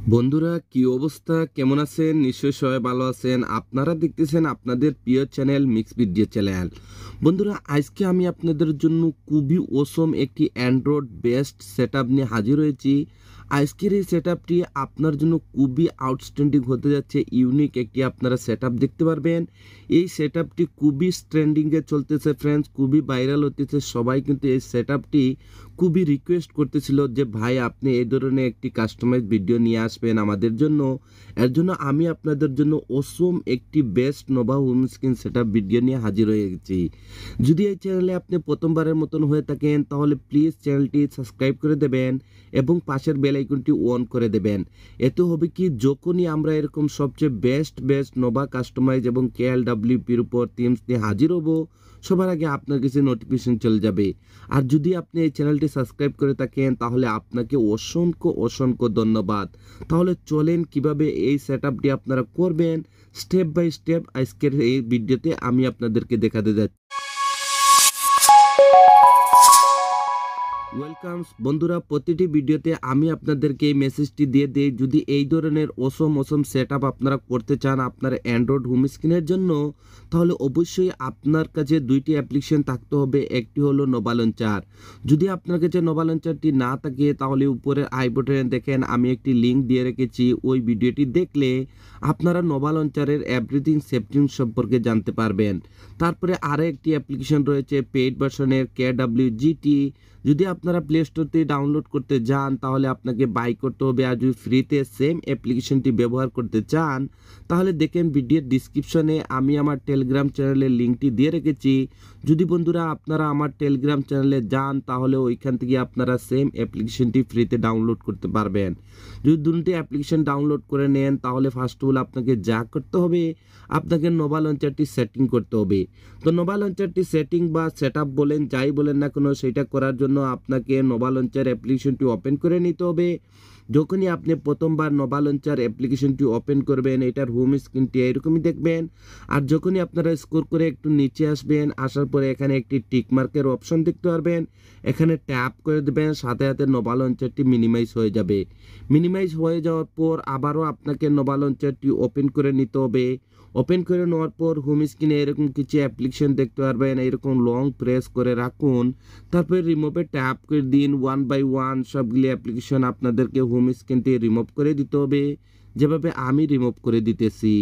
বন্ধুরা কি অবস্থা কেমন আছেন নিশ্চয়ই সবাই ভালো আছেন আপনারা দেখতেছেন আপনাদের প্রিয় চ্যানেল মিক্স ভিডিও চ্যানেল বন্ধুরা আজকে আমি আপনাদের জন্য খুবই অসম একটি অ্যান্ড্রয়েড বেস্ট সেটআপ নিয়ে হাজির হয়েছি আজকের এই সেটআপটি আপনার জন্য খুবই আউটস্ট্যান্ডিং হতে যাচ্ছে ইউনিক একটি আপনারা সেটআপ দেখতে পারবেন এই সেটআপটি খুবই ট্রেন্ডিংয়ে চলতেছে ফ্রেন্ডস খুবই ভাইরাল হতেছে সবাই কিন্তু এই সেটআপটি খুবই রিকোয়েস্ট করতেছিল যে ভাই আপনি এই ধরনের একটি কাস্টমাইজ ভিডিও নিয়ে আসবেন আমাদের জন্য এর জন্য আমি আপনাদের জন্য অসম একটি best Nova home screen setup video নিয়ে হাজির হয়ে গেছি যদি এই চ্যানেলে আপনি প্রথমবারের মতন হয়ে থাকেন তাহলে প্লিজ চ্যানেলটি সাবস্ক্রাইব করে দেবেন এবং পাশের বেল আইকনটি অন করে দেবেন এতে হবে কি যখনই আমরা এরকম সবচেয়ে বেস্ট নোভা কাস্টমাইজ এবং কেএলডব্লিউপির উপর থিমস নিয়ে হাজির হব সবার আগে আপনার কাছে নোটিফিকেশন চলে যাবে আর যদি আপনি এই চ্যানেলটি সাবস্ক্রাইব করে থাকেন তাহলে আপনাকে অসংখ্য ধন্যবাদ তাহলে চলেন কিভাবে এই সেটআপটি আপনারা করবেন স্টেপ বাই স্টেপ আজকের এই ভিডিওতে আমি আপনাদেরকে দেখাতে যাচ্ছি ওয়েলকামস বন্ধুরা প্রতিটি ভিডিওতে আমি আপনাদেরকে এই মেসেজটি দিয়ে দিই যদি এই ধরনের অসম সেটআপ আপনারা করতে চান আপনার অ্যান্ড্রয়েড হোম স্ক্রিনের জন্য তাহলে অবশ্যই আপনার কাছে দুইটি অ্যাপ্লিকেশন থাকতে হবে একটি হলো নোভা লঞ্চার যদি আপনার কাছে নোভা লঞ্চারটি না থাকে তাহলে উপরের আই বাটনে দেখেন আমি একটি লিঙ্ক দিয়ে রেখেছি ওই ভিডিওটি দেখলে আপনারা নোভা লঞ্চারের এভরিথিং সেটিং সম্পর্কে জানতে পারবেন তারপরে আরও একটি অ্যাপ্লিকেশন রয়েছে পেইড ভার্সনের KWGT যদি আপনারা প্লে স্টোর থেকে ডাউনলোড করতে যান তাহলে আপনাকে বাই করতে হবে আর যদি ফ্রিতে সেম অ্যাপ্লিকেশনটি ব্যবহার করতে চান তাহলে দেখেন ভিডিওর ডিসক্রিপশনে আমি আমার টেলিগ্রাম চ্যানেলের লিঙ্কটি দিয়ে রেখেছি যদি বন্ধুরা আপনারা আমার টেলিগ্রাম চ্যানেলে যান তাহলে ওইখান থেকে আপনারা সেম অ্যাপ্লিকেশনটি ফ্রিতে ডাউনলোড করতে পারবেন যদি দুটি অ্যাপ্লিকেশন ডাউনলোড করে নেন তাহলে ফার্স্ট অফ অল আপনাকে যা করতে হবে আপনাকে নোভা লঞ্চারটি সেটিং করতে হবে তো নোভা লঞ্চারটি সেটিং বা সেটআপ বলেন যাই বলেন না কেন সেটা করার জন্য আপনাকে নোভা লঞ্চার অ্যাপ্লিকেশনটি ওপেন করে নিতে হবে যখনই আপনি প্রথমবার নোভা লঞ্চার অ্যাপ্লিকেশনটি ওপেন করবেন এটার হোম স্ক্রিনটি এরকমই দেখবেন আর যখনই আপনারা স্ক্রল করে একটু নিচে আসবেন আসার পরে এখানে একটি টিক মার্কের অপশন দেখতে পারবেন এখানে ট্যাপ করে দেবেন সাথে সাথে নোভা লঞ্চারটি মিনিমাইজ হয়ে যাবে মিনিমাইজ হয়ে যাওয়ার পর আবারও আপনাকে নোভা লঞ্চারটি ওপেন করে নিতে হবে ওপেন করে নেওয়ার পর হোম স্ক্রিনে এরকম কিছু অ্যাপ্লিকেশন দেখতে পারবেন এরকম লং প্রেস করে রাখুন তারপরে রিমুভে ট্যাপ করে দিন ওয়ান বাই ওয়ান সবগুলি অ্যাপ্লিকেশন আপনাদেরকে হোম স্ক্রিনটি রিমুভ করে দিতে হবে যেভাবে আমি রিমুভ করে দিতেছি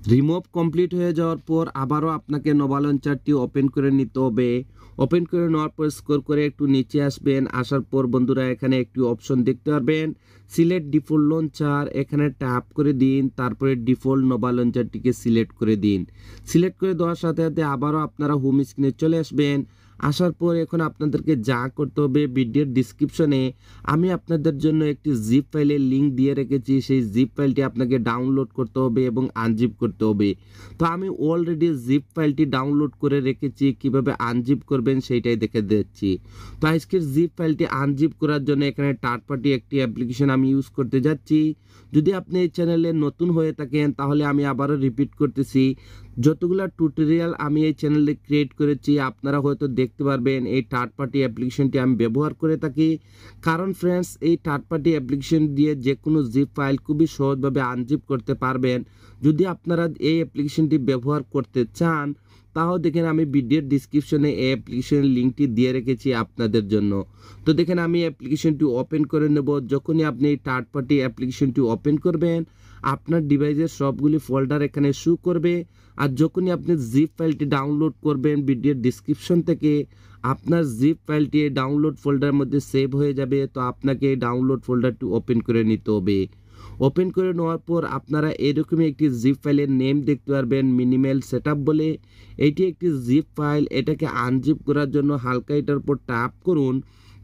রিমুভ কমপ্লিট হয়ে যাওয়ার পর আবারও আপনাকে নোভা লঞ্চারটি ওপেন করে নিতে হবে ওপেন করে নেওয়ার পর স্ক্রল করে একটু নিচে আসবেন আসার পর বন্ধুরা এখানে একটি অপশন দেখতে পারবেন সিলেক্ট ডিফল্ট লঞ্চার এখানে ট্যাপ করে দিন তারপরে ডিফল্ট নোভা লঞ্চারটিকে সিলেক্ট করে দিন সিলেক্ট করে দেওয়ার সাথে সাথে আবারও আপনারা হোম স্ক্রিনে চলে আসবেন আসার পর এখন আপনাদেরকে যা করতে হবে ভিডিওর ডিসক্রিপশনে আমি আপনাদের জন্য একটি জিপ ফাইলের লিঙ্ক দিয়ে রেখেছি সেই জিপ ফাইলটি আপনাকে ডাউনলোড করতে হবে এবং আনজিপ করতে হবে তো আমি অলরেডি জিপ ফাইলটি ডাউনলোড করে রেখেছি কিভাবে আনজিপ করবেন সেইটাই দেখে দিচ্ছি তো আজকের জিপ ফাইলটি আনজিপ করার জন্য এখানে থার্ড পার্টি একটি অ্যাপ্লিকেশন আমি ইউজ করতে যাচ্ছি যদি আপনি এই চ্যানেলে নতুন হয়ে থাকেন তাহলে আমি আবারও রিপিট করতেছি যতগুলো টিউটোরিয়াল আমি এই চ্যানেলে ক্রিয়েট করেছি আপনারা হয়তো দেখতে পারবেন এই থার্ড পার্টি অ্যাপ্লিকেশনটি আমি ব্যবহার করে থাকি কারণ ফ্রেন্ডস এই থার্ড পার্টি অ্যাপ্লিকেশন দিয়ে যে কোনো জিপ ফাইল খুবই সহজভাবে আনজিপ করতে পারবেন যদি আপনারা এই অ্যাপ্লিকেশনটি ব্যবহার করতে চান তাও দেখেন আমি ভিডিওর ডিসক্রিপশনে এই অ্যাপ্লিকেশনের লিঙ্কটি দিয়ে রেখেছি আপনাদের জন্য তো দেখেন আমি অ্যাপ্লিকেশনটি ওপেন করে নেব যখনই আপনি এই থার্ড পার্টি অ্যাপ্লিকেশনটি ওপেন করবেন আপনার ডিভাইসের সবগুলি ফোল্ডার এখানে শো করবে আর যখনই আপনি জিপ ফাইলটি ডাউনলোড করবেন ভিডিওর ডিসক্রিপশন থেকে আপনার জিপ ফাইলটি ডাউনলোড ফোল্ডারের মধ্যে সেভ হয়ে যাবে তো আপনাকে এই ডাউনলোড ফোল্ডারটি ওপেন করে নিতে হবে ওপেন করে নেওয়ার পর আপনারা এরকমই একটি জিপ ফাইলের নেম দেখতে পারবেন মিনিমাল সেটআপ বলে এটি একটি জিপ ফাইল এটাকে আনজিপ করার জন্য হালকা এটার উপর ট্যাপ করুন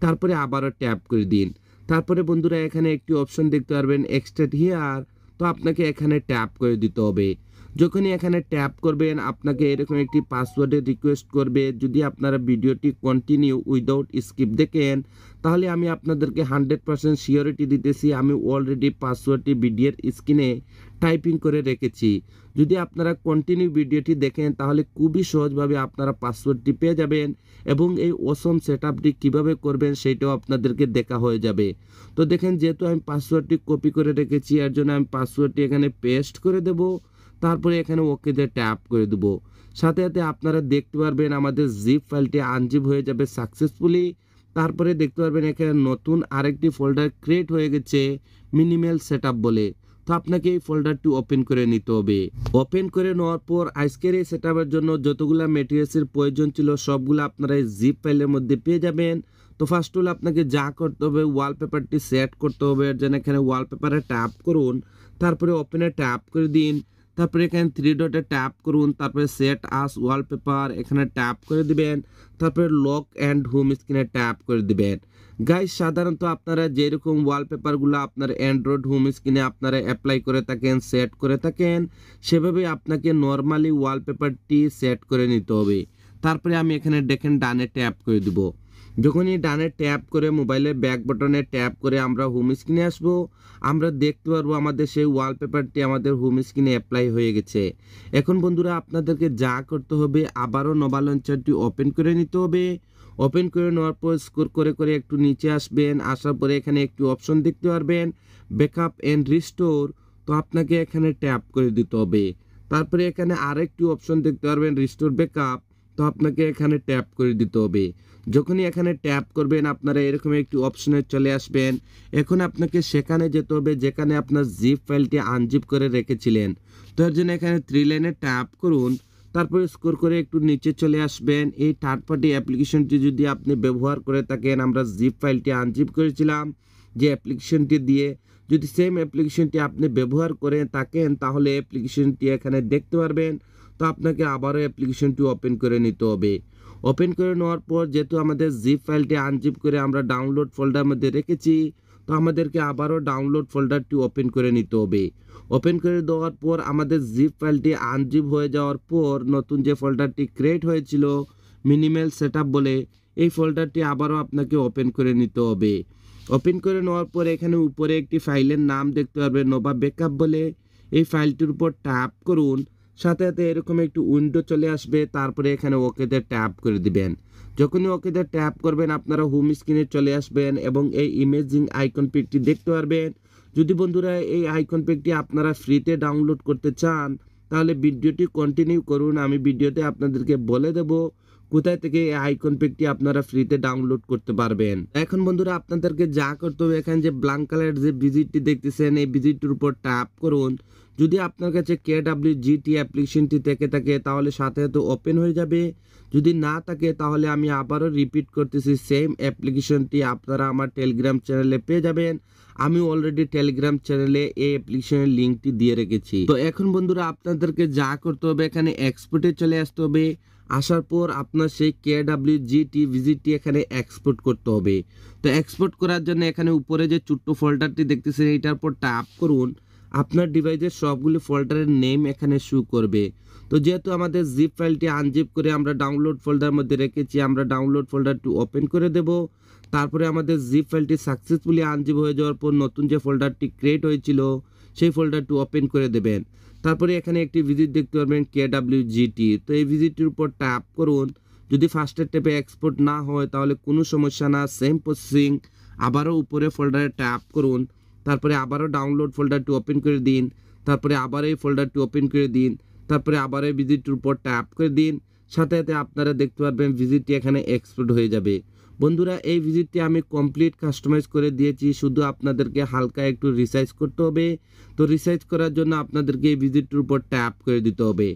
তারপরে আবারও ট্যাপ করে দিন তারপরে বন্ধুরা এখানে একটি অপশন দেখতে পারবেন এক্সট্রাক্ট হিয়ার তো আপনাকে এখানে ট্যাপ করে দিতে হবে যখনই এখানে ট্যাপ করবেন আপনাকে এরকম একটি পাসওয়ার্ডের রিকোয়েস্ট করবে যদি আপনারা ভিডিওটি কন্টিনিউ উইদাউট স্কিপ দেখেন তাহলে আমি আপনাদেরকে 100% সিওরিটি দিতেছি আমি অলরেডি পাসওয়ার্ডটি ভিডিওর স্ক্রিনে টাইপিং করে রেখেছি। যদি আপনারা কন্টিনিউ ভিডিওটি দেখেন তাহলে খুবই সহজভাবে আপনারা পাসওয়ার্ডটি পেয়ে যাবেন এবং এই অসম সেটআপটি কিভাবে করবেন সেটাও আপনাদেরকে দেখা হয়ে যাবে। তো দেখেন যেহেতু আমি পাসওয়ার্ডটি কপি করে রেখেছি এর জন্য আমি পাসওয়ার্ডটি এখানে পেস্ট করে দেব, তারপরে এখানে ওকেতে ট্যাপ করে দেব। সাথে সাথে আপনারা দেখতে পারবেন আমাদের জিপ ফাইলটি আনজিপ হয়ে যাবে সাকসেসফুলি। তারপরে দেখতে পারবেন এখানে নতুন আরেকটি ফোল্ডার ক্রিয়েট হয়ে গেছে মিনিমাল সেটআপ বলে। তো আপনাকে এই ফোল্ডারটি ওপেন করে নিতে হবে। ওপেন করে নেওয়ার পর আজকের এই সেটআপের জন্য যতগুলো ম্যাটেরিয়ালসের প্রয়োজন ছিল সবগুলো আপনারা এই জিপ ফাইলের মধ্যে পেয়ে যাবেন। তো ফার্স্ট হলো আপনাকে যা করতে হবে ওয়ালপেপারটি সেট করতে হবে, এর জন্য এখানে ওয়ালপেপারে ট্যাপ করুন, তারপরে ওপেনে ট্যাপ করে দিন, তারপরে এখানে 3 ডটে ট্যাপ করুন, তারপরে সেট আস ওয়ালপেপার এখানে ট্যাপ করে দিবেন, তারপরে লক অ্যান্ড হোম স্ক্রিনে ট্যাপ করে দিবেন। গাইস সাধারণত আপনারা যেরকম ওয়ালপেপারগুলো আপনার অ্যান্ড্রয়েড হোম স্ক্রিনে আপনারা অ্যাপ্লাই করে থাকেন সেট করে থাকেন সেভাবে আপনাকে নর্মালি ওয়ালপেপারটি সেট করে নিতে হবে। তারপরে আমি এখানে দেখেন ডানে ট্যাপ করে দিব। যখনই ডানে ট্যাপ করে মোবাইলের ব্যাক বাটনে ট্যাপ করে আমরা হোম স্ক্রিনে আসবো, আমরা দেখতে পারবো আমাদের সেই ওয়ালপেপারটি আমাদের হোম স্ক্রিনে অ্যাপ্লাই হয়ে গেছে। এখন বন্ধুরা আপনাদেরকে যা করতে হবে আবারও নোভা লঞ্চারটি ওপেন করে নিতে হবে। ওপেন করে নেওয়ার পর স্ক্রল করে করে একটু নিচে আসবেন, আসার পরে এখানে একটু অপশন দেখতে পারবেন ব্যাকআপ অ্যান্ড রিস্টোর। তো আপনাকে এখানে ট্যাপ করে দিতে হবে। তারপরে এখানে আরেকটি অপশন দেখতে পারবেন রিস্টোর ব্যাকআপ। তো আপনাকে এখানে ট্যাপ করে দিতে হবে। যখনই এখানে ট্যাপ করবেন আপনারা এরকম একটি অপশনে চলে আসবেন। এখন আপনাকে সেখানে যেতে হবে যেখানে আপনার জিপ ফাইলটি আনজিপ করে রেখেছিলেন। তো এর জন্য এখানে 3 লাইনে ট্যাপ করুন, তারপরে স্ক্রল করে একটু নিচে চলে আসবেন। এই থার্ড পার্টি অ্যাপ্লিকেশনটি যদি আপনি ব্যবহার করে থাকেন, আমরা জিপ ফাইলটি আনজিপ করেছিলাম যে অ্যাপ্লিকেশনটি দিয়ে, যদি সেম অ্যাপ্লিকেশনটি আপনি ব্যবহার করে থাকেন তাহলে অ্যাপ্লিকেশনটি এখানে দেখতে পারবেন। তো আপনাকে আবারও অ্যাপ্লিকেশনটি ওপেন করে নিতে হবে। ওপেন করে নেওয়ার পর যেহেতু আমাদের জিপ ফাইলটি আনজিপ করে আমরা ডাউনলোড ফোল্ডার মধ্যে রেখেছি, তো আমাদেরকে আবারও ডাউনলোড ফোল্ডারটি ওপেন করে নিতে হবে। ওপেন করে দেওয়ার পর আমাদের জিপ ফাইলটি আনজিপ হয়ে যাওয়ার পর নতুন যে ফোল্ডারটি ক্রিয়েট হয়েছিল মিনিমাল সেটআপ বলে, এই ফোল্ডারটি আবারও আপনাকে ওপেন করে নিতে হবে। ওপেন করে নেওয়ার পর এখানে উপরে একটি ফাইলের নাম দেখতে পারবেন নোভা ব্যাকআপ বলে, এই ফাইলটির উপর ট্যাপ করুন। সাথে সাথে এরকম একটু উইন্ডো চলে আসবে, তারপরে এখানে ওকেতে ট্যাপ করে দিবেন। যখনই ওকেতে ট্যাপ করবেন আপনারা হোম স্ক্রিনে চলে আসবেন এবং এই ইমেজিং আইকন পিকটি দেখতে পারবেন। যদি বন্ধুরা এই আইকন পিকটি আপনারা ফ্রিতে ডাউনলোড করতে চান তাহলে ভিডিওটি কন্টিনিউ করুন, আমি ভিডিওতে আপনাদেরকে বলে দেব কোথায় থেকে এই আইকন পিকটি আপনারা ফ্রিতে ডাউনলোড করতে পারবেন। এখন বন্ধুরা আপনাদেরকে যা করতে হবে এখানে যে ব্ল্যাঙ্ক কালার যে ভিজিটটি দেখতেছেন এই ভিজিটটির উপর ট্যাপ করুন। যদি আপনার কাছে KWGT অ্যাপ্লিকেশনটি থেকে থাকে তাহলে সাথে সাথে ওপেন হয়ে যাবে, যদি না থাকে তাহলে আমি আবারও রিপিট করতেছি সেম অ্যাপ্লিকেশনটি আপনারা আমার টেলিগ্রাম চ্যানেলে পেয়ে যাবেন। আমি অলরেডি টেলিগ্রাম চ্যানেলে এই অ্যাপ্লিকেশনের লিঙ্কটি দিয়ে রেখেছি। তো এখন বন্ধুরা আপনাদেরকে যা করতে হবে এখানে এক্সপোর্টে চলে আসতে হবে। আসার পর আপনার সেই KWGT ভিজিটটি এখানে এক্সপোর্ট করতে হবে। তো এক্সপোর্ট করার জন্য এখানে উপরে যে ছোট্ট ফোল্ডারটি দেখতেছেন এইটার উপর ট্যাপ করুন। আপনার ডিভাইসের সবগুলি ফোল্ডারের নেম এখানে শো করবে। তো যেহেতু আমাদের জিপ ফাইলটি আনজিপ করে আমরা ডাউনলোড ফোল্ডার মধ্যে রেখেছি, আমরা ডাউনলোড ফোল্ডারটি ওপেন করে দেব। তারপরে আমাদের জিপ ফাইলটি সাকসেসফুলি আনজিপ হয়ে যাওয়ার পর নতুন যে ফোল্ডারটি ক্রিয়েট হয়েছিল সেই ফোল্ডারটি ওপেন করে দেবেন। তারপরে এখানে একটি ভিজিট দেখতে পারবেন KWGT। তো এই ভিজিটটির উপর ট্যাপ করুন। যদি ফার্স্টের ট্যাপে এক্সপোর্ট না হয় তাহলে কোনো সমস্যা না, সেম প্রসেসিং। আবারও উপরে ফোল্ডারে ট্যাপ করুন, তারপরে আবারও ডাউনলোড ফোল্ডারটি ওপেন করে দিন, তারপরে আবার এই ফোল্ডারটি ওপেন করে দিন, তারপরে আবার এই ভিজিটটির উপর ট্যাপ করে দিন। সাথে সাথে আপনারা দেখতে পারবেন ভিজিটটি এখানে এক্সপোর্ট হয়ে যাবে। বন্ধুরা এই ভিজিটটি আমি কমপ্লিট কাস্টমাইজ করে দিয়েছি, শুধু আপনাদেরকে হালকা একটু রিসাইজ করতে হবে। তো রিসাইজ করার জন্য আপনাদেরকে এই ভিজিটটির উপর ট্যাপ করে দিতে হবে।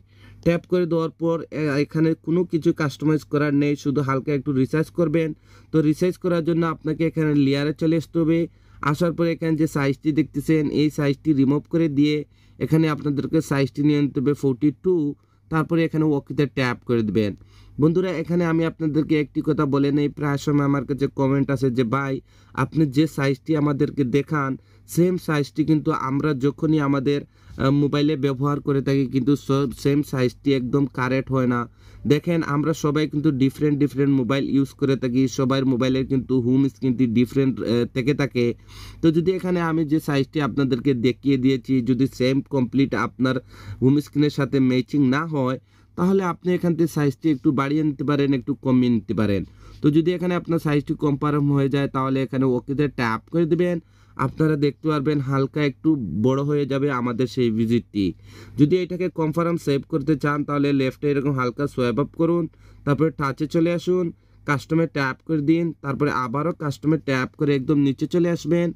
ট্যাপ করে দেওয়ার পর এখানে কোনো কিছু কাস্টমাইজ করার নেই, শুধু হালকা একটু রিসাইজ করবেন। তো রিসাইজ করার জন্য আপনাকে এখানে লেয়ারে চলে আসতে হবে। আসার পরে এখানে যে সাইজটি দেখতেছেন এই সাইজটি রিমুভ করে দিয়ে এখানে আপনাদেরকে সাইজটি নিয়ে নিতে হবে 42। তারপরে এখানে ওকেতে ট্যাপ করে দেবেন। বন্ধুরা এখানে আমি আপনাদেরকে একটি কথা বলে নেই, প্রায় সময় আমার কাছে কমেন্ট আসে যে ভাই আপনি যে সাইজটি আমাদেরকে দেখান সেম সাইজটি কিন্তু আমরা যখনই আমাদের মোবাইলে ব্যবহার করে থাকি কিন্তু সেম সাইজটি একদম কারেক্ট হয় না। দেখেন আমরা সবাই কিন্তু ডিফারেন্ট মোবাইল ইউজ করে থাকি, সবার মোবাইলের কিন্তু হোম স্ক্রিনটি ডিফারেন্ট থেকে থাকে। তো যদি এখানে আমি যে সাইজটি আপনাদেরকে দেখিয়ে দিয়েছি যদি সেম কমপ্লিট আপনার হোম স্ক্রিনের সাথে ম্যাচিং না হয়, তাহলে আপনি এখান থেকে সাইজটি একটু বাড়িয়ে নিতে পারেন, একটু কমিয়ে নিতে পারেন। তো যদি এখানে আপনার সাইজটি কনফার্ম হয়ে যায় তাহলে এখানে ওকেতে ট্যাপ করে দেবেন। আপনারা দেখতে পারবেন হালকা একটু বড় হয়ে যাবে আমাদের সেই ভিজিটটি। যদি এটাকে কনফার্ম সেভ করতে চান তাহলে লেফটে এরকম হালকা সোয়াইপ আপ করুন, তারপরে টাচে চলে আসুন, কাস্টমে ট্যাপ করে দিন, তারপরে আবারও কাস্টমে ট্যাপ করে একদম নিচে চলে আসবেন।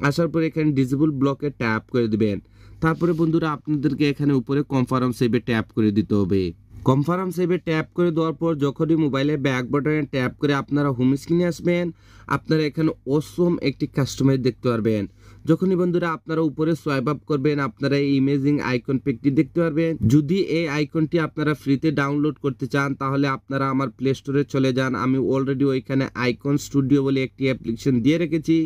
আসার পরে এখানে ডিসেবল ব্লকে ট্যাপ করে দিবেন। তারপরে বন্ধুরা আপনাদেরকে এখানে উপরে কনফার্ম সেভে ট্যাপ করে দিতে হবে। কনফার্ম সেভে ট্যাপ করে দেওয়ার পর যখনই মোবাইলে ব্যাক বাটনে ট্যাপ করে আপনারা হোম স্ক্রিনে আসবেন, আপনারা এখানে অসম একটি কাস্টমাইজ দেখতে পারবেন। যখনই বন্ধুরা আপনারা উপরে সোয়াইপ আপ করবেন আপনারা এই ইমেজিং আইকন পিকটি দেখতে পারবেন। যদি এই আইকনটি আপনারা ফ্রিতে ডাউনলোড করতে চান তাহলে আপনারা আমার প্লে স্টোরে চলে যান। আমি অলরেডি ওইখানে আইকন স্টুডিও বলে একটি অ্যাপ্লিকেশন দিয়ে রেখেছি।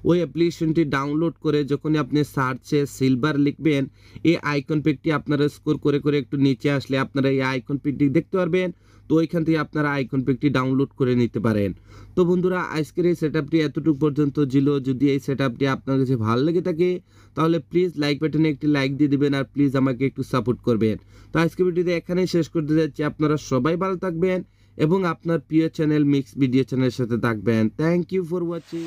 ওই অ্যাপ্লিকেশনটি ডাউনলোড করে যখনই আপনি সার্চে সিলভার লিখবেন, এই আইকন পিকটি আপনারা স্ক্রল করে করে একটু নিচে আসলে আপনারা এই আইকন পিকটি দেখতে পারবেন। তো ওইখান থেকে আপনারা আইকন পিকটি ডাউনলোড করে নিতে পারেন। তো বন্ধুরা আজকের এই সেটআপটি এতটুকু পর্যন্ত ছিল। যদি এই সেটআপটি আপনার কাছে ভালো লেগে থাকে তাহলে প্লিজ লাইক বাটনে একটি লাইক দিয়ে দিবেন আর প্লিজ আমাকে একটু সাপোর্ট করবেন। তো আজকের ভিডিওতে এখানেই শেষ করতে যাচ্ছি। আপনারা সবাই ভালো থাকবেন এবং আপনার প্রিয় চ্যানেল মিক্স ভিডিও চ্যানেলের সাথে থাকবেন। Thank you for watching.